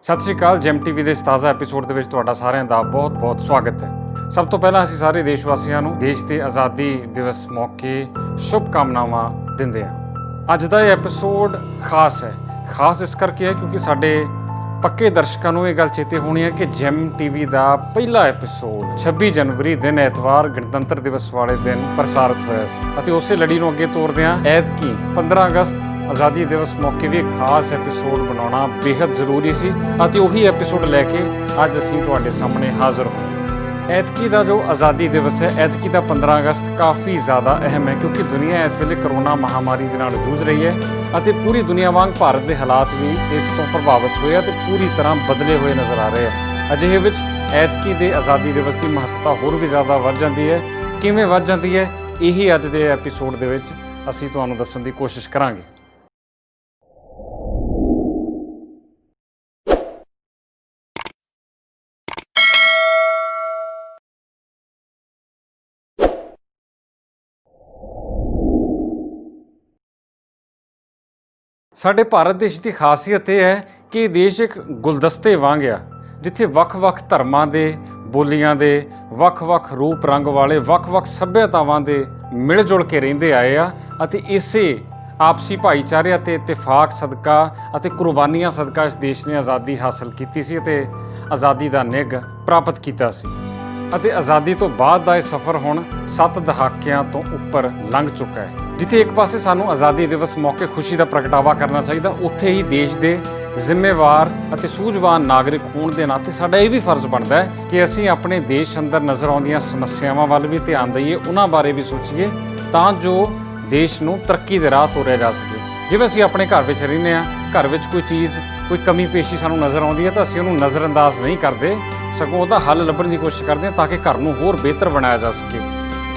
ਸਤਿ ਸ਼੍ਰੀ ਅਕਾਲ। Jam TV ਦੇ ਇਸ ਤਾਜ਼ਾ ਐਪੀਸੋਡ ਦੇ ਵਿੱਚ ਤੁਹਾਡਾ ਸਾਰਿਆਂ ਦਾ ਬਹੁਤ-ਬਹੁਤ ਸਵਾਗਤ ਹੈ। ਸਭ ਤੋਂ ਪਹਿਲਾਂ ਅਸੀਂ ਸਾਰੇ ਦੇਸ਼ ਵਾਸੀਆਂ ਨੂੰ ਦੇਸ਼ ਦੇ ਆਜ਼ਾਦੀ ਦਿਵਸ ਮੌਕੇ ਸ਼ੁਭ ਕਾਮਨਾਵਾਂ ਦਿੰਦੇ ਹਾਂ। ਅੱਜ ਦਾ ਇਹ ਐਪੀਸੋਡ ਖਾਸ ਹੈ। ਖਾਸ ਇਸ ਕਰਕੇ ਹੈ ਕਿਉਂਕਿ ਸਾਡੇ ਪੱਕੇ ਦਰਸ਼ਕਾਂ ਨੂੰ ਇਹ ਗੱਲ ਚੇਤੇ ਹੋਣੀ ਹੈ ਕਿ ਜੈਮ ਟੀਵੀ ਦਾ ਪਹਿਲਾ ਐਪੀਸੋਡ 26 ਜਨਵਰੀ ਦਿਨ ਐਤਵਾਰ ਗਣਤੰਤਰ ਦਿਵਸ ਵਾਲੇ ਦਿਨ ਪ੍ਰਸਾਰਿਤ ਹੋਇਆ ਸੀ ਅਤੇ ਉਸੇ ਲੜੀ ਨੂੰ ਅੱਗੇ ਤੋਰਦੇ ਹਾਂ ਐਤਕੀ 15 ਅਗਸਤ ਆਜ਼ਾਦੀ ਦਿਵਸ ਮੌਕੇ ਵੀ ਇੱਕ ਖਾਸ ਐਪੀਸੋਡ ਬਣਾਉਣਾ ਬੇहद ਜ਼ਰੂਰੀ ਸੀ ਅਤੇ ਉਹੀ ਐਪੀਸੋਡ ਲੈ ਕੇ ਅੱਜ ਅਸੀਂ ਤੁਹਾਡੇ ਸਾਹਮਣੇ ਹਾਜ਼ਰ ਹੋਏ। ਐਤਕੀ ਦਾ ਜੋ ਆਜ਼ਾਦੀ ਦਿਵਸ ਹੈ, ਐਤਕੀ ਦਾ 15 ਅਗਸਤ ਕਾਫੀ ਜ਼ਿਆਦਾ ਅਹਿਮ ਹੈ ਕਿਉਂਕਿ ਦੁਨੀਆ ਇਸ ਵੇਲੇ ਕਰੋਨਾ ਮਹਾਮਾਰੀ ਦੇ ਨਾਲ ਜੂਝ ਰਹੀ ਹੈ ਅਤੇ ਪੂਰੀ ਦੁਨੀਆ ਵਾਂਗ ਭਾਰਤ ਦੇ ਹਾਲਾਤ ਵੀ ਇਸ ਤੋਂ ਪ੍ਰਭਾਵਿਤ ਹੋਏ ਅਤੇ ਪੂਰੀ ਤਰ੍ਹਾਂ ਬਦਲੇ ਹੋਏ ਨਜ਼ਰ ਆ ਰਹੇ ਆ। ਅਜਿਹੇ ਵਿੱਚ ਐਤਕੀ ਦੇ ਆਜ਼ਾਦੀ ਦਿਵਸ ਦੀ ਮਹੱਤਤਾ ਹੋਰ ਵੀ ਜ਼ਿਆਦਾ ਵੱਧ ਜਾਂਦੀ ਹੈ। ਕਿਵੇਂ ਵੱਧ ਜਾਂਦੀ ਹੈ, ਇਹੀ ਅੱਜ ਦੇ ਐਪੀਸੋਡ ਦੇ ਵਿੱਚ ਅਸੀਂ ਤੁਹਾਨੂੰ ਦੱਸਣ ਦੀ ਕੋਸ਼ਿਸ਼ ਕਰਾਂਗੇ। ਸਾਡੇ ਭਾਰਤ ਦੇਸ਼ ਦੀ ਖਾਸੀਅਤ ਇਹ ਹੈ ਕਿ ਇਹ ਦੇਸ਼ ਇੱਕ ਗੁਲਦਸਤੇ ਵਾਂਗ ਆ, ਜਿੱਥੇ ਵੱਖ-ਵੱਖ ਧਰਮਾਂ ਦੇ, ਬੋਲੀਆਂ ਦੇ, ਵੱਖ-ਵੱਖ ਰੂਪ ਰੰਗ ਵਾਲੇ, ਵੱਖ-ਵੱਖ ਸੱਭਿਅਤਾਵਾਂ ਦੇ ਮਿਲ ਜੁਲ ਕੇ ਰਹਿੰਦੇ ਆਏ ਆ ਅਤੇ ਇਸੇ ਆਪਸੀ ਭਾਈਚਾਰੇ ਅਤੇ ਇਤਫਾਕ ਸਦਕਾ ਅਤੇ ਕੁਰਬਾਨੀਆਂ ਸਦਕਾ ਇਸ ਦੇਸ਼ ਨੇ ਆਜ਼ਾਦੀ ਹਾਸਲ ਕੀਤੀ ਸੀ ਅਤੇ ਆਜ਼ਾਦੀ ਦਾ ਨਿੱਘ ਪ੍ਰਾਪਤ ਕੀਤਾ ਸੀ। ਅਤੇ ਆਜ਼ਾਦੀ ਤੋਂ ਬਾਅਦ ਦਾ ਇਹ ਸਫ਼ਰ ਹੁਣ 7 ਦਹਾਕਿਆਂ ਤੋਂ ਉੱਪਰ ਲੰਘ ਚੁੱਕਾ ਹੈ। ਜਿੱਥੇ ਇੱਕ ਪਾਸੇ ਸਾਨੂੰ ਆਜ਼ਾਦੀ ਦਿਵਸ ਮੌਕੇ ਖੁਸ਼ੀ ਦਾ ਪ੍ਰਗਟਾਵਾ ਕਰਨਾ ਚਾਹੀਦਾ, ਉੱਥੇ ਹੀ ਦੇਸ਼ ਦੇ ਜ਼ਿੰਮੇਵਾਰ ਅਤੇ ਸੂਝਵਾਨ ਨਾਗਰਿਕ ਹੋਣ ਦੇ ਨਾਤੇ ਸਾਡਾ ਇਹ ਵੀ ਫਰਜ਼ ਬਣਦਾ ਹੈ ਕਿ ਅਸੀਂ ਆਪਣੇ ਦੇਸ਼ ਅੰਦਰ ਨਜ਼ਰ ਆਉਂਦੀਆਂ ਸਮੱਸਿਆਵਾਂ ਵੱਲ ਵੀ ਧਿਆਨ ਦਈਏ, ਉਹਨਾਂ ਬਾਰੇ ਵੀ ਸੋਚੀਏ ਤਾਂ ਜੋ ਦੇਸ਼ ਨੂੰ ਤਰੱਕੀ ਦੇ ਰਾਹ ਤੋਰਿਆ ਜਾ ਸਕੇ। ਜਿਵੇਂ ਅਸੀਂ ਆਪਣੇ ਘਰ ਵਿੱਚ ਰਹਿੰਦੇ ਹਾਂ, ਘਰ ਵਿੱਚ ਕੋਈ ਚੀਜ਼, ਕੋਈ ਕਮੀ ਪੇਸ਼ੀ ਸਾਨੂੰ ਨਜ਼ਰ ਆਉਂਦੀ ਹੈ ਤਾਂ ਅਸੀਂ ਉਹਨੂੰ ਨਜ਼ਰਅੰਦਾਜ਼ ਨਹੀਂ ਕਰਦੇ, ਸਗੋਂ ਉਹਦਾ ਹੱਲ ਲੱਭਣ ਦੀ ਕੋਸ਼ਿਸ਼ ਕਰਦੇ ਹਾਂ ਤਾਂ ਕਿ ਘਰ ਨੂੰ ਹੋਰ ਬਿਹਤਰ ਬਣਾਇਆ ਜਾ ਸਕੇ।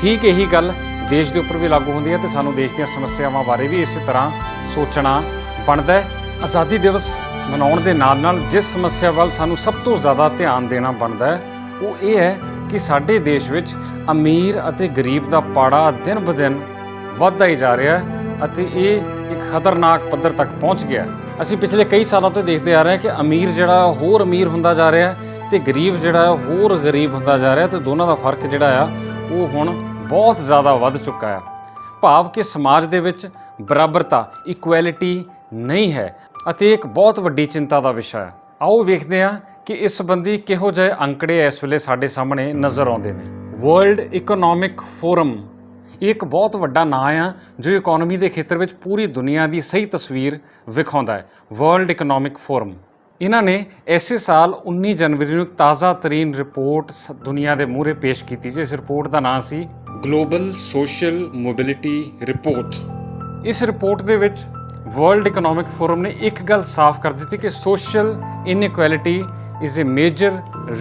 ਠੀਕ ਇਹੀ ਗੱਲ ਦੇਸ਼ ਦੇ ਉੱਪਰ ਵੀ ਲਾਗੂ ਹੁੰਦੀ ਹੈ ਤੇ ਸਾਨੂੰ ਦੇਸ਼ ਦੀਆਂ ਸਮੱਸਿਆਵਾਂ ਬਾਰੇ ਵੀ ਇਸੇ ਤਰ੍ਹਾਂ ਸੋਚਣਾ ਬਣਦਾ ਹੈ। ਆਜ਼ਾਦੀ ਦਿਵਸ ਮਨਾਉਣ ਦੇ ਨਾਲ ਨਾਲ ਜਿਸ ਸਮੱਸਿਆ ਵੱਲ ਸਾਨੂੰ ਸਭ ਤੋਂ ਜ਼ਿਆਦਾ ਧਿਆਨ ਦੇਣਾ ਬਣਦਾ ਹੈ ਉਹ ਇਹ ਹੈ ਕਿ ਸਾਡੇ ਦੇਸ਼ ਵਿੱਚ ਅਮੀਰ ਅਤੇ ਗਰੀਬ ਦਾ ਪਾੜਾ ਦਿਨ ਬ ਦਿਨ ਵੱਧਦਾ ਹੀ ਜਾ ਰਿਹਾ ਹੈ ਅਤੇ ਇਹ ਇੱਕ ਖਤਰਨਾਕ ਪੱਧਰ ਤੱਕ ਪਹੁੰਚ ਗਿਆ। ਅਸੀਂ ਪਿਛਲੇ ਕਈ ਸਾਲਾਂ ਤੋਂ ਦੇਖਦੇ ਆ ਰਹੇ ਹਾਂ ਕਿ ਅਮੀਰ ਜਿਹੜਾ ਹੋਰ ਅਮੀਰ ਹੁੰਦਾ ਜਾ ਰਿਹਾ ਤੇ ਗਰੀਬ ਜਿਹੜਾ ਹੋਰ ਗਰੀਬ ਹੁੰਦਾ ਜਾ ਰਿਹਾ ਤੇ ਦੋਨਾਂ ਦਾ ਫਰਕ ਜਿਹੜਾ ਆ ਉਹ ਹੁਣ ਬਹੁਤ ਜ਼ਿਆਦਾ ਵੱਧ ਚੁੱਕਾ ਹੈ। ਭਾਵ ਕਿ ਸਮਾਜ ਦੇ ਵਿੱਚ ਬਰਾਬਰਤਾ, ਇਕੁਐਲਿਟੀ ਨਹੀਂ ਹੈ ਅਤੇ ਇੱਕ ਬਹੁਤ ਵੱਡੀ ਚਿੰਤਾ ਦਾ ਵਿਸ਼ਾ ਹੈ। ਆਓ ਵੇਖਦੇ ਹਾਂ ਕਿ ਇਸ ਸੰਬੰਧੀ ਕਿਹੋ ਜਿਹੇ ਅੰਕੜੇ ਇਸ ਵੇਲੇ ਸਾਡੇ ਸਾਹਮਣੇ ਨਜ਼ਰ ਆਉਂਦੇ ਨੇ। ਵਰਲਡ ਇਕਨੋਮਿਕ ਫੋਰਮ ਇੱਕ ਬਹੁਤ ਵੱਡਾ ਨਾਂ ਆ ਜੋ ਇਕਨੋਮੀ ਦੇ ਖੇਤਰ ਵਿੱਚ ਪੂਰੀ ਦੁਨੀਆ ਦੀ ਸਹੀ ਤਸਵੀਰ ਵਿਖਾਉਂਦਾ ਹੈ। ਵਰਲਡ ਇਕਨੋਮਿਕ ਫੋਰਮ ਇਹਨਾਂ ਨੇ ਇਸੇ ਸਾਲ 19 ਜਨਵਰੀ ਨੂੰ ਇੱਕ ਤਾਜ਼ਾ ਤਰੀਨ ਰਿਪੋਰਟ ਦੁਨੀਆ ਦੇ ਮੂਹਰੇ ਪੇਸ਼ ਕੀਤੀ ਸੀ। ਇਸ ਰਿਪੋਰਟ ਦਾ ਨਾਂ ਸੀ ਗਲੋਬਲ ਸੋਸ਼ਲ ਮੋਬਿਲਿਟੀ ਰਿਪੋਰਟ। ਇਸ ਰਿਪੋਰਟ ਦੇ ਵਿੱਚ ਵਰਲਡ ਇਕਨੋਮਿਕ ਫੋਰਮ ਨੇ ਇੱਕ ਗੱਲ ਸਾਫ਼ ਕਰ ਦਿੱਤੀ ਕਿ social inequality is a major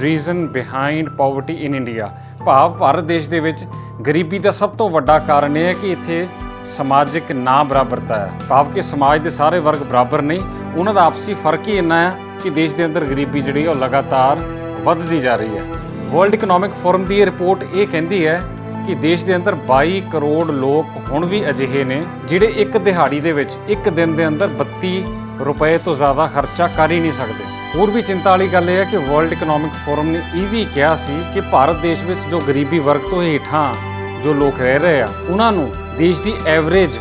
reason behind poverty in India. ਭਾਵ ਭਾਰਤ ਦੇਸ਼ ਦੇ ਵਿੱਚ ਗਰੀਬੀ ਦਾ ਸਭ ਤੋਂ ਵੱਡਾ ਕਾਰਨ ਇਹ ਹੈ ਕਿ ਇੱਥੇ ਸਮਾਜਿਕ ਨਾ ਬਰਾਬਰਤਾ ਹੈ। ਭਾਵ ਕਿ ਸਮਾਜ ਦੇ ਸਾਰੇ ਵਰਗ ਬਰਾਬਰ ਨਹੀਂ, ਉਹਨਾਂ ਦਾ ਆਪਸੀ ਫਰਕ ਹੀ ਇੰਨਾ ਹੈ ਕਿ ਦੇਸ਼ ਦੇ ਅੰਦਰ ਗਰੀਬੀ ਜਿਹੜੀ ਉਹ ਲਗਾਤਾਰ ਵੱਧਦੀ ਜਾ ਰਹੀ ਹੈ। ਵਰਲਡ ਇਕਨੋਮਿਕ ਫੋਰਮ ਦੀ ਇਹ ਰਿਪੋਰਟ ਇਹ ਕਹਿੰਦੀ ਹੈ ਕਿ ਦੇਸ਼ ਦੇ ਅੰਦਰ 22 ਕਰੋੜ ਲੋਕ ਹੁਣ ਵੀ ਅਜਿਹੇ ਨੇ ਜਿਹੜੇ ਇੱਕ ਦਿਹਾੜੀ ਦੇ ਵਿੱਚ, ਇੱਕ ਦਿਨ ਦੇ ਅੰਦਰ 32 ਰੁਪਏ ਤੋਂ ਜ਼ਿਆਦਾ ਖਰਚਾ ਕਰ ਹੀ ਨਹੀਂ ਸਕਦੇ। ਹੋਰ ਵੀ ਚਿੰਤਾ ਵਾਲੀ ਗੱਲ ਇਹ ਹੈ ਕਿ ਵਰਲਡ ਇਕਨੋਮਿਕ ਫੋਰਮ ਨੇ ਇਹ ਵੀ ਕਿਹਾ ਸੀ ਕਿ ਭਾਰਤ ਦੇਸ਼ ਵਿੱਚ ਜੋ ਗਰੀਬੀ ਵਰਗ ਤੋਂ ਹੇਠਾਂ ਜੋ ਲੋਕ ਰਹਿ ਰਹੇ ਆ ਉਹਨਾਂ ਨੂੰ ਦੇਸ਼ ਦੀ ਐਵਰੇਜ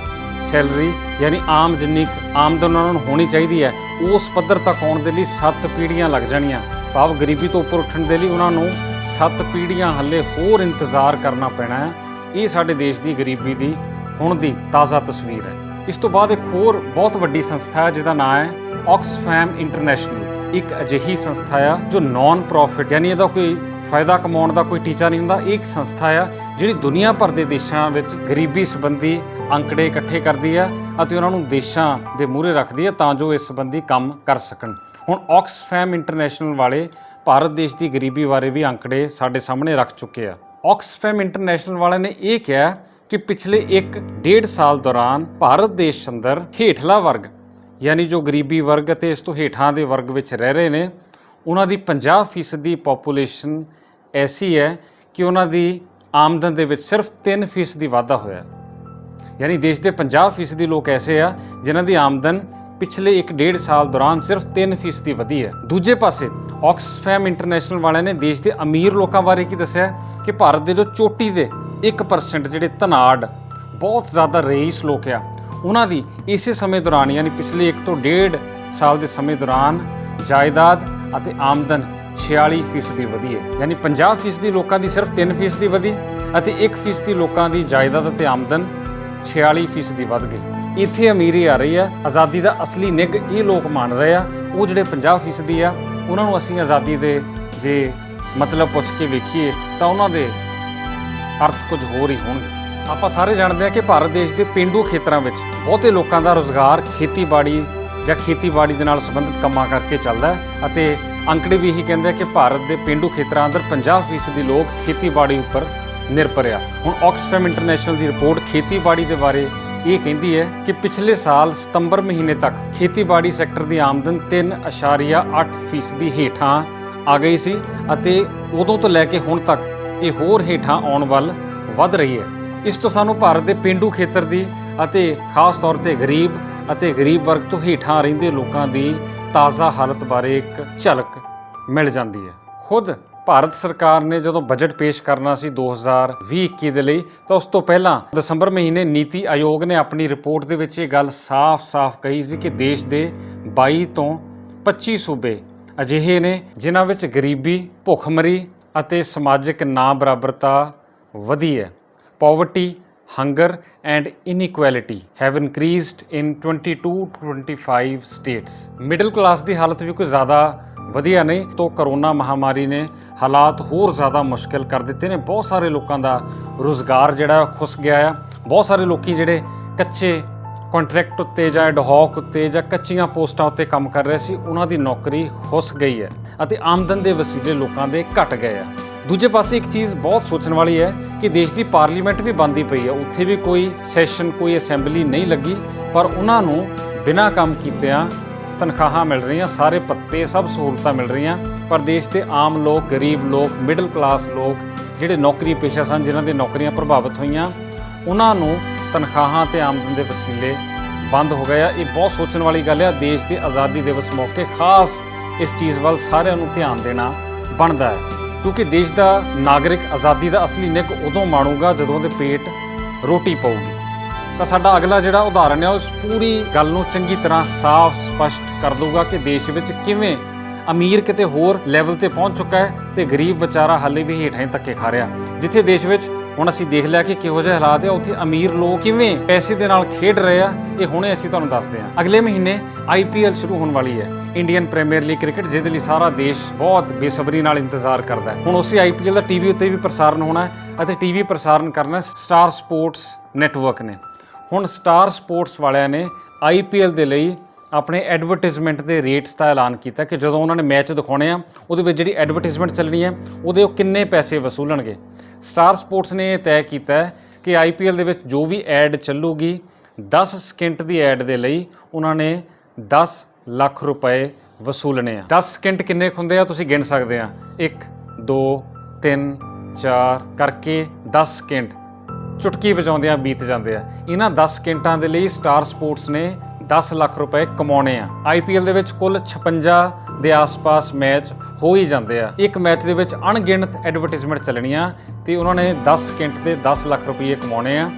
ਸੈਲਰੀ ਯਾਨੀ ਆਮ ਜਿੰਨੀ ਆਮਦਨ ਉਹਨਾਂ ਨੂੰ ਹੋਣੀ ਚਾਹੀਦੀ ਹੈ ਉਸ ਪੱਧਰ ਤੱਕ ਆਉਣ ਦੇ ਲਈ 7 ਪੀੜ੍ਹੀਆਂ ਲੱਗ ਜਾਣੀਆਂ। ਭਾਵ ਗਰੀਬੀ ਤੋਂ ਉੱਪਰ ਉੱਠਣ ਦੇ ਲਈ ਉਹਨਾਂ ਨੂੰ 7 ਪੀੜ੍ਹੀਆਂ ਹੱਲੇ ਹੋਰ ਇੰਤਜ਼ਾਰ ਕਰਨਾ ਪੈਣਾ ਹੈ। ਇਹ ਸਾਡੇ ਦੇਸ਼ ਦੀ ਗਰੀਬੀ ਦੀ ਹੁਣ ਦੀ ਤਾਜ਼ਾ ਤਸਵੀਰ ਹੈ। ਇਸ ਤੋਂ ਬਾਅਦ ਇੱਕ ਹੋਰ ਬਹੁਤ ਵੱਡੀ ਸੰਸਥਾ ਹੈ ਜਿਹਦਾ ਨਾਮ ਹੈ ਆਕਸਫੈਮ ਇੰਟਰਨੈਸ਼ਨਲ। ਇੱਕ ਅਜਿਹੀ ਸੰਸਥਾ ਆ ਜੋ ਨਾਨ ਪ੍ਰੋਫਿਟ ਯਾਨੀ ਇਹਦਾ ਕੋਈ ਫਾਇਦਾ ਕਮਾਉਣ ਦਾ ਕੋਈ ਟੀਚਾ ਨਹੀਂ ਹੁੰਦਾ। ਇਹ ਇੱਕ ਸੰਸਥਾ ਆ ਜਿਹੜੀ ਦੁਨੀਆ ਭਰ ਦੇ ਦੇਸ਼ਾਂ ਵਿੱਚ ਗਰੀਬੀ ਸੰਬੰਧੀ ਅੰਕੜੇ ਇਕੱਠੇ ਕਰਦੀ ਆ ਅਤੇ ਉਹਨਾਂ ਨੂੰ ਦੇਸ਼ਾਂ ਦੇ ਮੂਹਰੇ ਰੱਖਦੀ ਆ ਤਾਂ ਜੋ ਇਸ ਸੰਬੰਧੀ ਕੰਮ ਕਰ ਸਕਣ। ਹੁਣ ਆਕਸਫੈਮ ਇੰਟਰਨੈਸ਼ਨਲ ਵਾਲੇ ਭਾਰਤ ਦੇਸ਼ ਦੀ ਗਰੀਬੀ ਬਾਰੇ ਵੀ ਅੰਕੜੇ ਸਾਡੇ ਸਾਹਮਣੇ ਰੱਖ ਚੁੱਕੇ ਆ। ਆਕਸਫੈਮ ਇੰਟਰਨੈਸ਼ਨਲ ਵਾਲਿਆਂ ਨੇ ਇਹ ਕਿਹਾ ਕਿ ਪਿਛਲੇ 1-1.5 ਸਾਲ ਦੌਰਾਨ ਭਾਰਤ ਦੇਸ਼ ਅੰਦਰ ਹੇਠਲਾ ਵਰਗ ਯਾਨੀ ਜੋ ਗਰੀਬੀ ਵਰਗ ਅਤੇ ਇਸ ਤੋਂ ਹੇਠਾਂ ਦੇ ਵਰਗ ਵਿੱਚ ਰਹਿ ਰਹੇ ਨੇ ਉਹਨਾਂ ਦੀ 50% ਦੀ ਪੋਪੂਲੇਸ਼ਨ ਐਸੀ ਹੈ ਕਿ ਉਹਨਾਂ ਦੀ ਆਮਦਨ ਦੇ ਵਿੱਚ ਸਿਰਫ 3% ਦੀ ਵਾਧਾ ਹੋਇਆ। ਯਾਨੀ ਦੇਸ਼ ਦੇ 50% ਲੋਕ ਐਸੇ ਆ ਜਿਨ੍ਹਾਂ ਦੀ ਆਮਦਨ ਪਿਛਲੇ 1.5 ਸਾਲ ਦੌਰਾਨ ਸਿਰਫ 3% ਵਧੀ ਹੈ। ਦੂਜੇ ਪਾਸੇ ਆਕਸਫੈਮ ਇੰਟਰਨੈਸ਼ਨਲ ਵਾਲਿਆਂ ਨੇ ਦੇਸ਼ ਦੇ ਅਮੀਰ ਲੋਕਾਂ ਬਾਰੇ ਕੀ ਦੱਸਿਆ ਕਿ ਭਾਰਤ ਦੇ ਜੋ ਚੋਟੀ ਦੇ 1% ਜਿਹੜੇ ਧਨਾਢ ਬਹੁਤ ਜ਼ਿਆਦਾ ਰਈਸ ਲੋਕ ਆ, ਉਹਨਾਂ ਦੀ ਇਸੇ ਸਮੇਂ ਦੌਰਾਨ ਯਾਨੀ ਪਿਛਲੇ 1 ਤੋਂ 1.5 ਸਾਲ ਦੇ ਸਮੇਂ ਦੌਰਾਨ ਜਾਇਦਾਦ ਅਤੇ ਆਮਦਨ 46% ਵਧੀ ਹੈ। ਯਾਨੀ 50% ਲੋਕਾਂ ਦੀ ਸਿਰਫ 3% ਵਧੀ ਅਤੇ 1% ਲੋਕਾਂ ਦੀ ਜਾਇਦਾਦ ਅਤੇ ਆਮਦਨ 46% ਵੱਧ ਗਈ। ਇੱਥੇ ਅਮੀਰੀ ਆ ਰਹੀ ਹੈ। ਆਜ਼ਾਦੀ ਦਾ ਅਸਲੀ ਨਿੱਘ ਇਹ ਲੋਕ ਮੰਨ ਰਹੇ ਆ, ਉਹ ਜਿਹੜੇ 50% ਆ ਉਹਨਾਂ ਨੂੰ ਅਸੀਂ ਆਜ਼ਾਦੀ ਦੇ ਜੇ ਮਤਲਬ ਪੁੱਛ ਕੇ ਵੇਖੀਏ ਤਾਂ ਉਹਨਾਂ ਦੇ ਅਰਥ ਕੁਝ ਹੋਰ ਹੀ ਹੋਣਗੇ। ਆਪਾਂ ਸਾਰੇ ਜਾਣਦੇ ਹਾਂ ਕਿ ਭਾਰਤ ਦੇਸ਼ ਦੇ ਪੇਂਡੂ ਖੇਤਰਾਂ ਵਿੱਚ ਬਹੁਤੇ ਲੋਕਾਂ ਦਾ ਰੁਜ਼ਗਾਰ ਖੇਤੀਬਾੜੀ ਜਾਂ ਖੇਤੀਬਾੜੀ ਦੇ ਨਾਲ ਸੰਬੰਧਿਤ ਕੰਮਾਂ ਕਰਕੇ ਚੱਲਦਾ ਹੈ ਅਤੇ ਅੰਕੜੇ ਵੀ ਇਹੀ ਕਹਿੰਦੇ ਆ ਕਿ ਭਾਰਤ ਦੇ ਪੇਂਡੂ ਖੇਤਰਾਂ ਅੰਦਰ 50% ਲੋਕ ਖੇਤੀਬਾੜੀ ਉੱਪਰ ਨਿਰਭਰ ਆ। ਹੁਣ ਆਕਸਫੈਮ ਇੰਟਰਨੈਸ਼ਨਲ ਦੀ ਰਿਪੋਰਟ ਖੇਤੀਬਾੜੀ ਦੇ ਬਾਰੇ ਇਹ ਕਹਿੰਦੀ ਹੈ ਕਿ ਪਿਛਲੇ ਸਾਲ ਸਤੰਬਰ ਮਹੀਨੇ ਤੱਕ ਖੇਤੀਬਾੜੀ ਸੈਕਟਰ ਦੀ ਆਮਦਨ 3.8% ਹੇਠਾਂ ਆ ਗਈ ਸੀ ਅਤੇ ਉਦੋਂ ਤੋਂ ਲੈ ਕੇ ਹੁਣ ਤੱਕ ਇਹ ਹੋਰ ਹੇਠਾਂ ਆਉਣ ਵੱਲ ਵੱਧ ਰਹੀ ਹੈ। ਇਸ ਤੋਂ ਸਾਨੂੰ ਭਾਰਤ ਦੇ ਪੇਂਡੂ ਖੇਤਰ ਦੀ ਅਤੇ ਖਾਸ ਤੌਰ ਤੇ ਗਰੀਬ ਅਤੇ ਗਰੀਬ ਵਰਗ ਤੋਂ ਹੇਠਾਂ ਰਹਿੰਦੇ ਲੋਕਾਂ ਦੀ ਤਾਜ਼ਾ ਹਾਲਤ ਬਾਰੇ ਇੱਕ ਝਲਕ ਮਿਲ ਜਾਂਦੀ ਹੈ। ਖੁਦ ਭਾਰਤ ਸਰਕਾਰ ਨੇ ਜਦੋਂ ਬਜਟ ਪੇਸ਼ ਕਰਨਾ ਸੀ 2020-21 ਦੇ ਲਈ ਤਾਂ ਉਸ ਤੋਂ ਪਹਿਲਾਂ ਦਸੰਬਰ ਮਹੀਨੇ ਨੀਤੀ ਆਯੋਗ ਨੇ ਆਪਣੀ ਰਿਪੋਰਟ ਦੇ ਵਿੱਚ ਇਹ ਗੱਲ ਸਾਫ਼-ਸਾਫ਼ ਕਹੀ ਸੀ ਕਿ ਦੇਸ਼ ਦੇ 22 ਤੋਂ 25 ਸੂਬੇ ਅਜਿਹੇ ਨੇ ਜਿਨ੍ਹਾਂ ਵਿੱਚ ਗਰੀਬੀ, ਭੁੱਖਮਰੀ ਅਤੇ ਸਮਾਜਿਕ ਨਾ ਬਰਾਬਰਤਾ ਵਧੀ ਹੈ। Poverty, hunger and inequality have increased in 22 to 25 states. Middle class ਦੀ ਹਾਲਤ ਵੀ ਕੋਈ ਜ਼ਿਆਦਾ ਵਧੀਆ ਨਹੀਂ ਤੋਂ ਕਰੋਨਾ ਮਹਾਮਾਰੀ ਨੇ ਹਾਲਾਤ ਹੋਰ ਜ਼ਿਆਦਾ ਮੁਸ਼ਕਿਲ ਕਰ ਦਿੱਤੇ ਨੇ। ਬਹੁਤ ਸਾਰੇ ਲੋਕਾਂ ਦਾ ਰੁਜ਼ਗਾਰ ਜਿਹੜਾ ਖੁੱਸ ਗਿਆ ਆ। ਬਹੁਤ ਸਾਰੇ ਲੋਕੀ ਜਿਹੜੇ ਕੱਚੇ ਕੰਟਰੈਕਟ ਉੱਤੇ ਜਾਂ ਐਡਹੌਕ ਉੱਤੇ ਜਾਂ ਕੱਚੀਆਂ ਪੋਸਟਾਂ ਉੱਤੇ ਕੰਮ ਕਰ ਰਹੇ ਸੀ, ਉਹਨਾਂ ਦੀ ਨੌਕਰੀ ਖੁੱਸ ਗਈ ਹੈ ਅਤੇ ਆਮਦਨ ਦੇ ਵਸੀਲੇ ਲੋਕਾਂ ਦੇ ਘਟ ਗਏ ਆ। ਦੂਜੇ ਪਾਸੇ ਇੱਕ ਚੀਜ਼ ਬਹੁਤ ਸੋਚਣ ਵਾਲੀ ਹੈ ਕਿ ਦੇਸ਼ ਦੀ ਪਾਰਲੀਮੈਂਟ ਵੀ ਬੰਦ ਹੀ ਪਈ ਹੈ। ਉੱਥੇ ਵੀ ਕੋਈ ਸੈਸ਼ਨ, ਕੋਈ ਅਸੈਂਬਲੀ ਨਹੀਂ ਲੱਗੀ, ਪਰ ਉਹਨਾਂ ਨੂੰ ਬਿਨਾਂ ਕੰਮ ਕੀਤਿਆਂ ਤਨਖਾਹਾਂ ਮਿਲ ਰਹੀਆਂ, ਸਾਰੇ ਪੱਤੇ, ਸਭ ਸਹੂਲਤਾਂ ਮਿਲ ਰਹੀਆਂ। ਪਰ ਦੇਸ਼ ਦੇ ਆਮ ਲੋਕ, ਗਰੀਬ ਲੋਕ, ਮਿਡਲ ਕਲਾਸ ਲੋਕ ਜਿਹੜੇ ਨੌਕਰੀ ਪੇਸ਼ਾ ਸਨ, ਜਿਨ੍ਹਾਂ ਦੀਆਂ ਨੌਕਰੀਆਂ ਪ੍ਰਭਾਵਿਤ ਹੋਈਆਂ, ਉਹਨਾਂ ਨੂੰ ਤਨਖਾਹਾਂ ਤੇ ਆਮਦਨ ਦੇ ਵਸੀਲੇ ਬੰਦ ਹੋ ਗਏ ਆ। ਇਹ ਬਹੁਤ ਸੋਚਣ ਵਾਲੀ ਗੱਲ ਹੈ। ਦੇਸ਼ ਦੇ ਆਜ਼ਾਦੀ ਦਿਵਸ ਮੌਕੇ ਖਾਸ ਇਸ ਚੀਜ਼ ਵੱਲ ਸਾਰਿਆਂ ਨੂੰ ਧਿਆਨ ਦੇਣਾ ਬਣਦਾ ਹੈ, ਕਿਉਂਕਿ ਦੇਸ਼ ਦਾ ਨਾਗਰਿਕ ਆਜ਼ਾਦੀ ਦਾ ਅਸਲੀ ਨਿੱਘ ਉਦੋਂ ਮਾਣੂਗਾ ਜਦੋਂ ਉਹਦੇ ਪੇਟ ਰੋਟੀ ਪਊਗੀ। ਤਾਂ ਸਾਡਾ ਅਗਲਾ ਜਿਹੜਾ ਉਦਾਹਰਣ ਹੈ ਉਸ ਪੂਰੀ ਗੱਲ ਨੂੰ ਚੰਗੀ ਤਰ੍ਹਾਂ ਸਾਫ਼ ਸਪਸ਼ਟ ਕਰ ਦਊਗਾ ਕਿ ਦੇਸ਼ ਵਿੱਚ ਕਿਵੇਂ ਅਮੀਰ ਕਿਤੇ ਹੋਰ ਲੈਵਲ ਤੇ ਪਹੁੰਚ ਚੁੱਕਾ ਹੈ ਤੇ ਗਰੀਬ ਵਿਚਾਰਾ ਹਾਲੇ ਵੀ ਹੇਠਾਂ ਹੀ ਧੱਕੇ ਖਾ ਰਿਹਾ। ਜਿੱਥੇ ਦੇਸ਼ ਵਿੱਚ ਹੁਣ ਅਸੀਂ ਦੇਖ ਲਿਆ ਕਿ ਕਿਹੋ ਜਿਹੇ ਹਾਲਾਤ ਆ, ਉੱਥੇ ਅਮੀਰ ਲੋਕ ਕਿਵੇਂ ਪੈਸੇ ਦੇ ਨਾਲ ਖੇਡ ਰਹੇ ਆ, ਇਹ ਹੁਣੇ ਅਸੀਂ ਤੁਹਾਨੂੰ ਦੱਸਦੇ ਹਾਂ। ਅਗਲੇ ਮਹੀਨੇ IPL ਸ਼ੁਰੂ ਹੋਣ ਵਾਲੀ ਹੈ, ਇੰਡੀਅਨ ਪ੍ਰੀਮੀਅਰ ਲੀਗ ਕ੍ਰਿਕਟ, ਜਿਹਦੇ ਲਈ ਸਾਰਾ ਦੇਸ਼ ਬਹੁਤ ਬੇਸਬਰੀ ਨਾਲ ਇੰਤਜ਼ਾਰ ਕਰਦਾ ਹੈ। ਹੁਣ ਉਸੇ IPL ਦਾ TV ਉੱਤੇ ਵੀ ਪ੍ਰਸਾਰਣ ਹੋਣਾ ਹੈ ਅਤੇ TV ਪ੍ਰਸਾਰਣ ਕਰਨਾ ਸਟਾਰ ਸਪੋਰਟਸ ਨੈਟਵਰਕ ਨੇ। ਹੁਣ ਸਟਾਰ ਸਪੋਰਟਸ ਵਾਲਿਆਂ ਨੇ IPL ਦੇ ਲਈ ਆਪਣੇ ਐਡਵਰਟਾਈਜ਼ਮੈਂਟ ਦੇ ਰੇਟਸ ਦਾ ਐਲਾਨ ਕੀਤਾ ਕਿ ਜਦੋਂ ਉਹਨਾਂ ਨੇ ਮੈਚ ਦਿਖਾਉਣੇ ਆ, ਉਹਦੇ ਵਿੱਚ ਜਿਹੜੀ ਐਡਵਰਟਾਈਜ਼ਮੈਂਟ ਚੱਲਣੀ ਹੈ ਉਹਦੇ ਉਹ ਕਿੰਨੇ ਪੈਸੇ ਵਸੂਲਣਗੇ। ਸਟਾਰ ਸਪੋਰਟਸ ਨੇ ਇਹ ਤੈਅ ਕੀਤਾ ਹੈ ਕਿ IPL ਦੇ ਵਿੱਚ ਜੋ ਵੀ ਐਡ ਚੱਲੂਗੀ, 10 ਸਕਿੰਟ ਦੀ ਐਡ ਦੇ ਲਈ ਉਹਨਾਂ ਨੇ 10 ਲੱਖ ਰੁਪਏ ਵਸੂਲਣੇ ਆ। 10 ਸਕਿੰਟ ਕਿੰਨੇ ਹੁੰਦੇ ਆ ਤੁਸੀਂ ਗਿਣ ਸਕਦੇ ਆ, 1 2 3 4 ਕਰਕੇ 10 ਸਕਿੰਟ ਚੁਟਕੀ ਵਜਾਉਂਦਿਆਂ ਬੀਤ ਜਾਂਦੇ ਆ। ਇਹਨਾਂ 10 ਸਕਿੰਟਾਂ ਦੇ ਲਈ ਸਟਾਰ ਸਪੋਰਟਸ ਨੇ 10 ਲੱਖ ਰੁਪਏ ਕਮਾਉਣੇ ਆ। IPL ਦੇ ਵਿੱਚ ਕੁੱਲ 56 ਦੇ ਆਸ-ਪਾਸ ਮੈਚ ਹੋ ਹੀ ਜਾਂਦੇ ਆ। ਇੱਕ ਮੈਚ ਦੇ ਵਿੱਚ ਅਣਗਿਣਤ ਐਡਵਰਟਾਈਜ਼ਮੈਂਟ ਚੱਲਣੀਆਂ ਤੇ ਉਹਨਾਂ ਨੇ 10 ਸਕਿੰਟ ਦੇ 10 ਲੱਖ ਰੁਪਏ ਕਮਾਉਣੇ ਆ।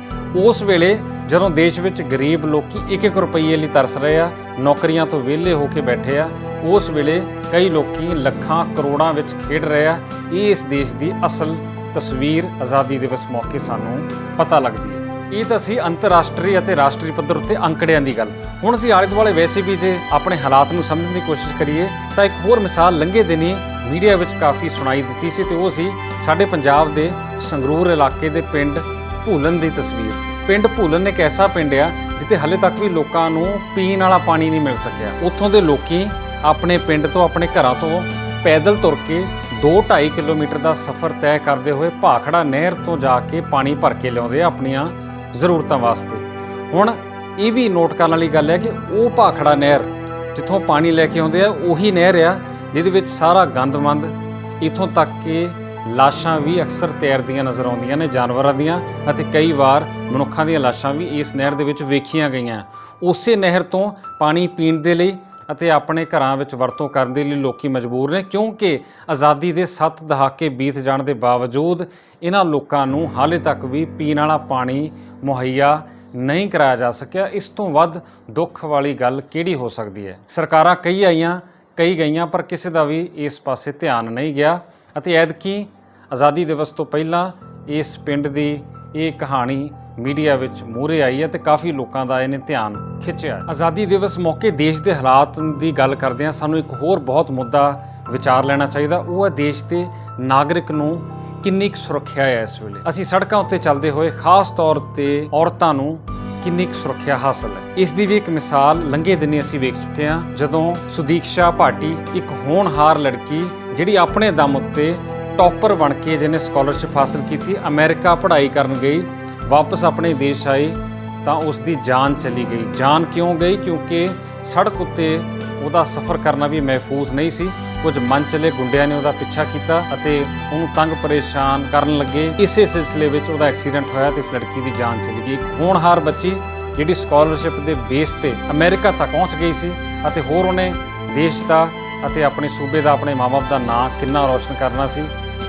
ਉਸ ਵੇਲੇ ਜਦੋਂ ਦੇਸ਼ ਵਿੱਚ ਗਰੀਬ ਲੋਕੀ 1-1 ਰੁਪਈਏ ਲਈ ਤਰਸ ਰਹੇ ਆ, ਨੌਕਰੀਆਂ ਤੋਂ ਵਿਹਲੇ ਹੋ ਕੇ ਬੈਠੇ ਆ, ਉਸ ਵੇਲੇ ਕਈ ਲੋਕੀ ਲੱਖਾਂ ਕਰੋੜਾਂ ਵਿੱਚ ਖੇਡ ਰਹੇ ਆ। ਇਹ ਇਸ ਦੇਸ਼ ਦੀ ਅਸਲ ਤਸਵੀਰ ਆਜ਼ਾਦੀ ਦਿਵਸ ਮੌਕੇ ਸਾਨੂੰ ਪਤਾ ਲੱਗਦੀ ਹੈ। ਇਹ ਤਾਂ ਸੀ ਅੰਤਰਰਾਸ਼ਟਰੀ ਅਤੇ ਰਾਸ਼ਟਰੀ ਪੱਧਰ ਉੱਤੇ ਅੰਕੜਿਆਂ ਦੀ ਗੱਲ। ਹੁਣ ਅਸੀਂ ਆਲੇ ਦੁਆਲੇ ਵੈਸੇ ਵੀ ਜੇ ਆਪਣੇ ਹਾਲਾਤ ਨੂੰ ਸਮਝਣ ਦੀ ਕੋਸ਼ਿਸ਼ ਕਰੀਏ ਤਾਂ ਇੱਕ ਹੋਰ ਮਿਸਾਲ ਲੰਘੇ ਦਿਨੀ ਮੀਡੀਆ ਵਿੱਚ ਕਾਫੀ ਸੁਣਾਈ ਦਿੱਤੀ ਸੀ ਤੇ ਉਹ ਸੀ ਸਾਡੇ ਪੰਜਾਬ ਦੇ ਸੰਗਰੂਰ ਇਲਾਕੇ ਦੇ ਪਿੰਡ ਭੂਲਨ ਦੀ ਤਸਵੀਰ। ਪਿੰਡ ਭੂਲਨ ਇੱਕ ਐਸਾ ਪਿੰਡ ਆ ਜਿੱਥੇ ਹਾਲੇ ਤੱਕ ਵੀ ਲੋਕਾਂ ਨੂੰ ਪੀਣ ਵਾਲਾ ਪਾਣੀ ਨਹੀਂ ਮਿਲ ਸਕਿਆ। ਉੱਥੋਂ ਦੇ ਲੋਕੀ ਆਪਣੇ ਪਿੰਡ ਤੋਂ, ਆਪਣੇ ਘਰਾਂ ਤੋਂ ਪੈਦਲ ਤੁਰ ਕੇ 2-2.5 ਕਿਲੋਮੀਟਰ ਦਾ ਸਫ਼ਰ ਤੈਅ ਕਰਦੇ ਹੋਏ ਭਾਖੜਾ ਨਹਿਰ ਤੋਂ ਜਾ ਕੇ ਪਾਣੀ ਭਰ ਕੇ ਲਿਆਉਂਦੇ ਆ ਆਪਣੀਆਂ ਜ਼ਰੂਰਤਾਂ ਵਾਸਤੇ। ਹੁਣ ਇਹ ਵੀ ਨੋਟ ਕਰਨ ਵਾਲੀ ਗੱਲ ਹੈ ਕਿ ਉਹ ਭਾਖੜਾ ਨਹਿਰ ਜਿੱਥੋਂ ਪਾਣੀ ਲੈ ਕੇ ਆਉਂਦੇ ਆ, ਉਹੀ ਨਹਿਰ ਆ ਜਿਹਦੇ ਵਿੱਚ ਸਾਰਾ ਗੰਦ-ਮੰਦ, ਇੱਥੋਂ ਤੱਕ ਕਿ ਲਾਸ਼ਾਂ ਵੀ ਅਕਸਰ ਤੈਰਦੀਆਂ ਨਜ਼ਰ ਆਉਂਦੀਆਂ ਨੇ ਜਾਨਵਰਾਂ ਦੀਆਂ, ਅਤੇ ਕਈ ਵਾਰ ਮਨੁੱਖਾਂ ਦੀਆਂ ਲਾਸ਼ਾਂ ਵੀ ਇਸ ਨਹਿਰ ਦੇ ਵਿੱਚ ਵੇਖੀਆਂ ਗਈਆਂ। ਉਸੇ ਨਹਿਰ ਤੋਂ ਪਾਣੀ ਪੀਣ ਦੇ ਲਈ ਅਤੇ ਆਪਣੇ ਘਰਾਂ ਵਿੱਚ ਵਰਤੋਂ ਕਰਨ ਦੇ ਲਈ ਲੋਕੀ ਮਜਬੂਰ ਨੇ, ਕਿਉਂਕਿ ਆਜ਼ਾਦੀ ਦੇ 7 ਦਹਾਕੇ ਬੀਤ ਜਾਣ ਦੇ ਬਾਵਜੂਦ ਇਹਨਾਂ ਲੋਕਾਂ ਨੂੰ ਹਾਲੇ ਤੱਕ ਵੀ ਪੀਣ ਵਾਲਾ ਪਾਣੀ ਮੁਹੱਈਆ ਨਹੀਂ ਕਰਾਇਆ ਜਾ ਸਕਿਆ। ਇਸ ਤੋਂ ਵੱਧ ਦੁੱਖ ਵਾਲੀ ਗੱਲ ਕਿਹੜੀ ਹੋ ਸਕਦੀ ਹੈ। ਸਰਕਾਰਾਂ ਕਈ ਆਈਆਂ ਕਈ ਗਈਆਂ, ਪਰ ਕਿਸੇ ਦਾ ਵੀ ਇਸ ਪਾਸੇ ਧਿਆਨ ਨਹੀਂ ਗਿਆ। ਅਤੇ ਐਤਕੀ ਆਜ਼ਾਦੀ ਦਿਵਸ ਤੋਂ ਪਹਿਲਾਂ ਇਸ ਪਿੰਡ ਦੀ ਇਹ ਕਹਾਣੀ ਮੀਡੀਆ ਵਿੱਚ ਮੂਹਰੇ ਆਈ ਹੈ ਤੇ ਕਾਫੀ ਲੋਕਾਂ ਦਾ ਇਹਨੇ ਧਿਆਨ ਖਿੱਚਿਆ। ਆਜ਼ਾਦੀ ਦਿਵਸ ਮੌਕੇ ਦੇਸ਼ ਦੇ ਹਾਲਾਤ ਦੀ ਗੱਲ ਕਰਦੇ ਹਾਂ, ਸਾਨੂੰ ਇੱਕ ਹੋਰ ਬਹੁਤ ਮੁੱਦਾ ਵਿਚਾਰ ਲੈਣਾ ਚਾਹੀਦਾ। ਉਹ ਹੈ ਦੇਸ਼ ਦੇ ਨਾਗਰਿਕ ਨੂੰ ਕਿੰਨੀ ਕੁ ਸੁਰੱਖਿਆ ਹੈ ਇਸ ਵੇਲੇ। ਅਸੀਂ ਸੜਕਾਂ ਉੱਤੇ ਚੱਲਦੇ ਹੋਏ ਖਾਸ ਤੌਰ ਤੇ ਔਰਤਾਂ ਨੂੰ ਕਿੰਨੀ ਕੁ ਸੁਰੱਖਿਆ ਹਾਸਲ ਹੈ, ਇਸ ਦੀ ਵੀ ਇੱਕ ਮਿਸਾਲ ਲੰਘੇ ਦਿਨੀ ਅਸੀਂ ਵੇਖ ਚੁੱਕੇ ਹਾਂ, ਜਦੋਂ ਸੁਦੀਕਸ਼ਾ ਭਾਟੀ, ਇੱਕ ਹੋਣਹਾਰ ਲੜਕੀ ਜਿਹੜੀ ਆਪਣੇ ਦਮ ਉੱਤੇ ਟੌਪਰ ਬਣ ਕੇ ਜਿਹਨੇ ਸਕਾਲਰਸ਼ਿਪ ਹਾਸਲ ਕੀਤੀ, ਅਮਰੀਕਾ ਪੜ੍ਹਾਈ ਕਰਨ ਗਈ, ਵਾਪਸ ਆਪਣੇ ਦੇਸ਼ ਆਈ ਤਾਂ ਉਸ ਦੀ ਜਾਨ ਚਲੀ ਗਈ। ਜਾਨ ਕਿਉਂ ਗਈ? ਕਿਉਂਕਿ ਸੜਕ ਉੱਤੇ ਉਹਦਾ ਸਫ਼ਰ ਕਰਨਾ ਵੀ ਮਹਿਫੂਜ਼ ਨਹੀਂ ਸੀ। ਕੁਝ ਮਨਚਲੇ ਗੁੰਡਿਆਂ ਨੇ ਉਹਦਾ ਪਿੱਛਾ ਕੀਤਾ ਅਤੇ ਉਹਨੂੰ ਤੰਗ ਪਰੇਸ਼ਾਨ ਕਰਨ ਲੱਗੇ। ਇਸੇ ਸਿਲਸਿਲੇ ਵਿੱਚ ਉਹਦਾ ਐਕਸੀਡੈਂਟ ਹੋਇਆ ਤੇ ਇਸ ਲੜਕੀ ਦੀ ਜਾਨ ਚਲੀ ਗਈ। ਇੱਕ ਹੋਣਹਾਰ ਬੱਚੀ ਜਿਹੜੀ ਸਕਾਲਰਸ਼ਿਪ ਦੇ ਬੇਸ ਤੇ ਅਮਰੀਕਾ ਤੱਕ ਪਹੁੰਚ ਗਈ ਸੀ ਅਤੇ ਹੋਰ ਉਹਨੇ ਦੇਸ਼ ਦਾ ਅਤੇ ਆਪਣੇ ਸੂਬੇ ਦਾ, ਆਪਣੇ ਮਾਂ-ਬਾਪ ਦਾ ਨਾਂ ਕਿੰਨਾ ਰੌਸ਼ਨ ਕਰਨਾ ਸੀ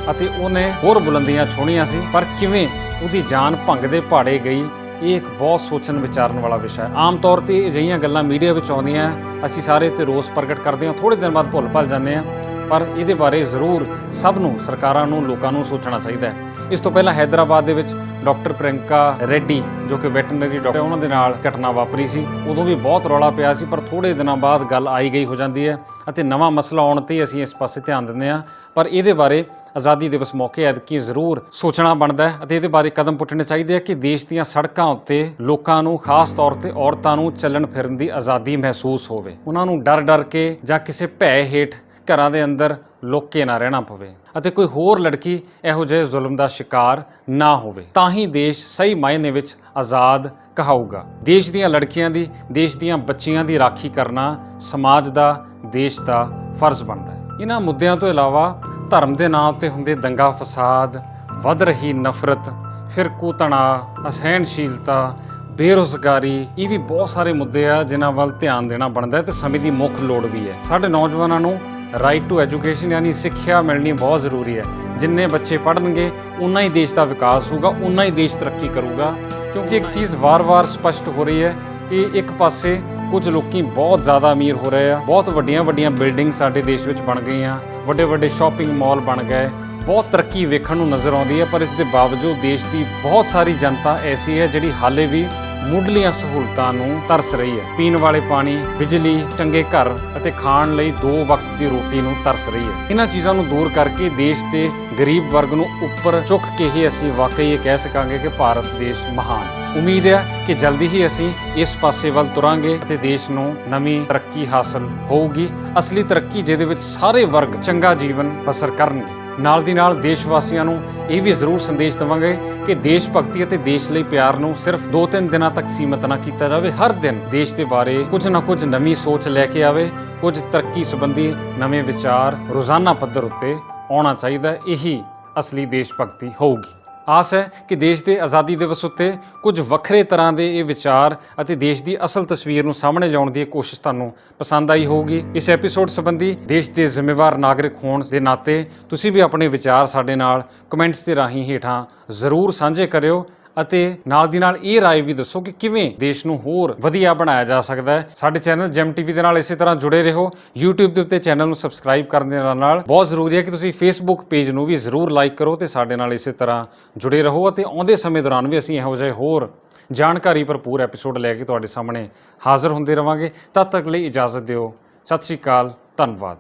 ਅਤੇ ਉਹਨੇ ਹੋਰ ਬੁਲੰਦੀਆਂ ਛੋਹਣੀਆਂ ਸੀ, ਪਰ ਕਿਵੇਂ ਉਹਦੀ ਜਾਨ ਭੰਗ ਦੇ ਪਹਾੜੇ ਗਈ, ਇਹ ਇੱਕ ਬਹੁਤ ਸੋਚਣ ਵਿਚਾਰਨ ਵਾਲਾ ਵਿਸ਼ਾ ਹੈ। ਆਮ ਤੌਰ ਤੇ ਅਜਿਹੀਆਂ ਗੱਲਾਂ ਮੀਡੀਆ ਵਿੱਚ ਆਉਂਦੀਆਂ, ਅਸੀਂ ਸਾਰੇ ਤੇ ਰੋਸ ਪ੍ਰਗਟ ਕਰਦੇ ਹਾਂ, ਥੋੜ੍ਹੇ ਦਿਨ ਬਾਅਦ ਭੁੱਲ ਭੱਲ ਜਾਂਦੇ ਹਾਂ, ਪਰ ਇਹਦੇ ਬਾਰੇ ਜ਼ਰੂਰ ਸਭ ਨੂੰ, ਸਰਕਾਰਾਂ ਨੂੰ, ਲੋਕਾਂ ਨੂੰ ਸੋਚਣਾ ਚਾਹੀਦਾ ਹੈ। ਇਸ ਤੋਂ ਪਹਿਲਾਂ ਹੈਦਰਾਬਾਦ ਦੇ ਵਿੱਚ ਡਾਕਟਰ ਪ੍ਰਿਯੰਕਾ ਰੈਡੀ ਜੋ ਕਿ ਵੈਟਰਨਰੀ ਡਾਕਟਰ, ਉਹਨਾਂ ਦੇ ਨਾਲ ਘਟਨਾ ਵਾਪਰੀ ਸੀ। ਉਦੋਂ ਵੀ ਬਹੁਤ ਰੌਲਾ ਪਿਆ ਸੀ, ਪਰ ਥੋੜ੍ਹੇ ਦਿਨਾਂ ਬਾਅਦ ਗੱਲ ਆਈ ਗਈ ਹੋ ਜਾਂਦੀ ਹੈ ਅਤੇ ਨਵਾਂ ਮਸਲਾ ਆਉਣ 'ਤੇ ਅਸੀਂ ਇਸ ਪਾਸੇ ਧਿਆਨ ਦਿੰਦੇ ਹਾਂ। ਪਰ ਇਹਦੇ ਬਾਰੇ ਆਜ਼ਾਦੀ ਦਿਵਸ ਮੌਕੇ ਐਤਕੀ ਜ਼ਰੂਰ ਸੋਚਣਾ ਬਣਦਾ ਹੈ ਅਤੇ ਇਹਦੇ ਬਾਰੇ ਕਦਮ ਪੁੱਟਣੇ ਚਾਹੀਦੇ ਆ ਕਿ ਦੇਸ਼ ਦੀਆਂ ਸੜਕਾਂ ਉੱਤੇ ਲੋਕਾਂ ਨੂੰ, ਖਾਸ ਤੌਰ ਤੇ ਔਰਤਾਂ ਨੂੰ ਚੱਲਣ ਫਿਰਨ ਦੀ ਆਜ਼ਾਦੀ ਮਹਿਸੂਸ ਹੋਵੇ। ਉਹਨਾਂ ਨੂੰ ਡਰ ਕੇ ਜਾਂ ਕਿਸੇ ਭੈ ਹੇਠ ਘਰਾਂ ਦੇ ਅੰਦਰ ਲੁੱਕ ਕੇ ਨਾ ਰਹਿਣਾ ਪਵੇ ਅਤੇ ਕੋਈ ਹੋਰ ਲੜਕੀ ਇਹੋ ਜਿਹੇ ਜ਼ੁਲਮ ਦਾ ਸ਼ਿਕਾਰ ਨਾ ਹੋਵੇ। ਤਾਂ ਹੀ ਦੇਸ਼ ਸਹੀ ਮਾਇਨੇ ਵਿੱਚ ਆਜ਼ਾਦ ਕਹਾਊਗਾ। ਦੇਸ਼ ਦੀਆਂ ਲੜਕੀਆਂ ਦੀ, ਦੇਸ਼ ਦੀਆਂ ਬੱਚੀਆਂ ਦੀ ਰਾਖੀ ਕਰਨਾ ਸਮਾਜ ਦਾ, ਦੇਸ਼ ਦਾ ਫਰਜ਼ ਬਣਦਾ ਹੈ। ਇਹਨਾਂ ਮੁੱਦਿਆਂ ਤੋਂ ਇਲਾਵਾ ਧਰਮ ਦੇ ਨਾਂ ਉੱਤੇ ਹੁੰਦੇ ਦੰਗਾ ਫਸਾਦ, ਵੱਧ ਰਹੀ ਨਫ਼ਰਤ, ਫਿਰਕੂ ਤਣਾਅ, ਅਸਹਿਣਸ਼ੀਲਤਾ, ਬੇਰੁਜ਼ਗਾਰੀ, ਇਹ ਵੀ ਬਹੁਤ ਸਾਰੇ ਮੁੱਦੇ ਆ ਜਿਨ੍ਹਾਂ ਵੱਲ ਧਿਆਨ ਦੇਣਾ ਬਣਦਾ ਹੈ ਤੇ ਸਮੇਂ ਦੀ ਮੁੱਖ ਲੋੜ ਵੀ ਹੈ। ਸਾਡੇ ਨੌਜਵਾਨਾਂ ਨੂੰ ਰਾਈਟ ਟੂ ਐਜੂਕੇਸ਼ਨ ਯਾਨੀ ਸਿੱਖਿਆ ਮਿਲਣੀ ਬਹੁਤ ਜ਼ਰੂਰੀ ਹੈ। ਜਿੰਨੇ ਬੱਚੇ ਪੜ੍ਹਨਗੇ ਉਨਾ ਹੀ ਦੇਸ਼ ਦਾ ਵਿਕਾਸ ਹੋਊਗਾ, ਉਨਾ ਹੀ ਦੇਸ਼ ਤਰੱਕੀ ਕਰੂਗਾ। ਕਿਉਂਕਿ ਇੱਕ ਚੀਜ਼ ਵਾਰ-ਵਾਰ ਸਪਸ਼ਟ ਹੋ ਰਹੀ ਹੈ ਕਿ ਇੱਕ ਪਾਸੇ ਕੁਝ ਲੋਕੀ ਬਹੁਤ ਜ਼ਿਆਦਾ ਅਮੀਰ ਹੋ ਰਹੇ ਆ, ਬਹੁਤ ਵੱਡੀਆਂ ਬਿਲਡਿੰਗ ਸਾਡੇ ਦੇਸ਼ ਵਿੱਚ ਬਣ ਗਈਆਂ, ਵੱਡੇ ਸ਼ਾਪਿੰਗ ਮਾਲ ਬਣ ਗਏ, ਬਹੁਤ ਤਰੱਕੀ ਵੇਖਣ ਨੂੰ ਨਜ਼ਰ ਆਉਂਦੀ ਹੈ, ਪਰ ਇਸ ਦੇ ਬਾਵਜੂਦ ਦੇਸ਼ ਦੀ ਬਹੁਤ ਸਾਰੀ ਜਨਤਾ ਐਸੀ ਹੈ ਜਿਹੜੀ ਹਾਲੇ ਵੀ ਮੁੱਢਲੀਆਂ ਸਹੂਲਤਾਂ ਨੂੰ ਤਰਸ ਰਹੀ ਹੈ। ਪੀਣ ਵਾਲੇ ਪਾਣੀ, ਬਿਜਲੀ, ਚੰਗੇ ਘਰ ਅਤੇ ਖਾਣ ਲਈ 2 ਵਕਤ ਦੀ ਰੋਟੀ ਨੂੰ ਤਰਸ ਰਹੀ ਹੈ। ਇਹਨਾਂ ਚੀਜ਼ਾਂ ਨੂੰ ਦੂਰ ਕਰਕੇ ਦੇਸ਼ ਦੇ ਗਰੀਬ ਵਰਗ ਨੂੰ ਉੱਪਰ ਚੁੱਕ ਕੇ ਹੀ ਅਸੀਂ ਵਾਕਈ ਇਹ ਕਹਿ ਸਕਾਂਗੇ ਕਿ ਭਾਰਤ ਦੇਸ਼ ਮਹਾਨ। ਉਮੀਦ ਹੈ ਕਿ ਜਲਦੀ ਹੀ ਅਸੀਂ ਇਸ ਪਾਸੇ ਵੱਲ ਤੁਰਾਂਗੇ ਤੇ ਦੇਸ਼ ਨੂੰ ਨਵੀਂ ਤਰੱਕੀ ਹਾਸਲ ਹੋਊਗੀ, ਅਸਲੀ ਤਰੱਕੀ ਜਿਹਦੇ ਵਿੱਚ ਸਾਰੇ ਵਰਗ ਚੰਗਾ ਜੀਵਨ ਬਸਰ ਕਰਨਗੇ। ਨਾਲ ਦੀ ਨਾਲ ਦੇਸ਼ ਵਾਸੀਆਂ ਨੂੰ ਇਹ ਵੀ ਜ਼ਰੂਰ ਸੰਦੇਸ਼ ਦੇਵਾਂਗੇ ਕਿ ਦੇਸ਼ ਭਗਤੀ ਅਤੇ ਦੇਸ਼ ਲਈ ਪਿਆਰ ਨੂੰ ਸਿਰਫ 2-3 ਦਿਨਾਂ ਤੱਕ ਸੀਮਤ ਨਾ ਕੀਤਾ ਜਾਵੇ। ਹਰ ਦਿਨ ਦੇਸ਼ ਦੇ ਬਾਰੇ ਕੁਝ ਨਾ ਕੁਝ ਨਵੀਂ ਸੋਚ ਲੈ ਕੇ ਆਵੇ, ਕੁਝ ਤਰੱਕੀ ਸੰਬੰਧੀ ਨਵੇਂ ਵਿਚਾਰ ਰੋਜ਼ਾਨਾ ਪੱਧਰ ਉੱਤੇ ਆਉਣਾ ਚਾਹੀਦਾ। ਇਹੀ ਅਸਲੀ ਦੇਸ਼ ਭਗਤੀ ਹੋਊਗੀ। ਆਸ ਹੈ ਕਿ ਦੇਸ਼ ਦੇ ਆਜ਼ਾਦੀ ਦਿਵਸ ਉੱਤੇ ਕੁਝ ਵੱਖਰੇ ਤਰ੍ਹਾਂ ਦੇ ਇਹ ਵਿਚਾਰ ਅਤੇ ਦੇਸ਼ ਦੀ ਅਸਲ ਤਸਵੀਰ ਨੂੰ ਸਾਹਮਣੇ ਲਿਆਉਣ ਦੀ ਕੋਸ਼ਿਸ਼ ਤੁਹਾਨੂੰ ਪਸੰਦ ਆਈ ਹੋਊਗੀ। ਇਸ ਐਪੀਸੋਡ ਸੰਬੰਧੀ ਦੇਸ਼ ਦੇ ਜ਼ਿੰਮੇਵਾਰ ਨਾਗਰਿਕ ਹੋਣ ਦੇ ਨਾਤੇ ਤੁਸੀਂ ਵੀ ਆਪਣੇ ਵਿਚਾਰ ਸਾਡੇ ਨਾਲ ਕਮੈਂਟਸ ਦੇ ਰਾਹੀਂ ਹੇਠਾਂ ਜ਼ਰੂਰ ਸਾਂਝੇ ਕਰਿਓ ਅਤੇ ਨਾਲ ਦੀ ਨਾਲ ਇਹ ਰਾਏ ਵੀ ਦੱਸੋ ਕਿ ਕਿਵੇਂ ਦੇਸ਼ ਨੂੰ ਹੋਰ ਵਧੀਆ ਬਣਾਇਆ ਜਾ ਸਕਦਾ ਹੈ। ਸਾਡੇ ਚੈਨਲ ਜੈਮ ਟੀਵੀ ਦੇ ਨਾਲ ਇਸੇ ਤਰ੍ਹਾਂ ਜੁੜੇ ਰਹੋ। YouTube ਦੇ ਉੱਤੇ ਚੈਨਲ ਨੂੰ ਸਬਸਕ੍ਰਾਈਬ ਕਰਨ ਦੇ ਨਾਲ ਬਹੁਤ ਜ਼ਰੂਰੀ ਹੈ ਕਿ ਤੁਸੀਂ Facebook ਪੇਜ ਨੂੰ ਵੀ ਜ਼ਰੂਰ ਲਾਈਕ ਕਰੋ ਤੇ ਸਾਡੇ ਨਾਲ ਇਸੇ ਤਰ੍ਹਾਂ ਜੁੜੇ ਰਹੋ ਅਤੇ ਆਉਂਦੇ ਸਮੇਂ ਦੌਰਾਨ ਵੀ ਅਸੀਂ ਇਹੋ ਜਿਹੇ ਹੋਰ ਜਾਣਕਾਰੀ ਭਰਪੂਰ ਐਪੀਸੋਡ ਲੈ ਕੇ ਤੁਹਾਡੇ ਸਾਹਮਣੇ ਹਾਜ਼ਰ ਹੁੰਦੇ ਰਵਾਂਗੇ। ਤਦ ਤੱਕ ਲਈ ਇਜਾਜ਼ਤ ਦਿਓ। ਸਤਿ ਸ਼੍ਰੀ ਅਕਾਲ। ਧੰਨਵਾਦ।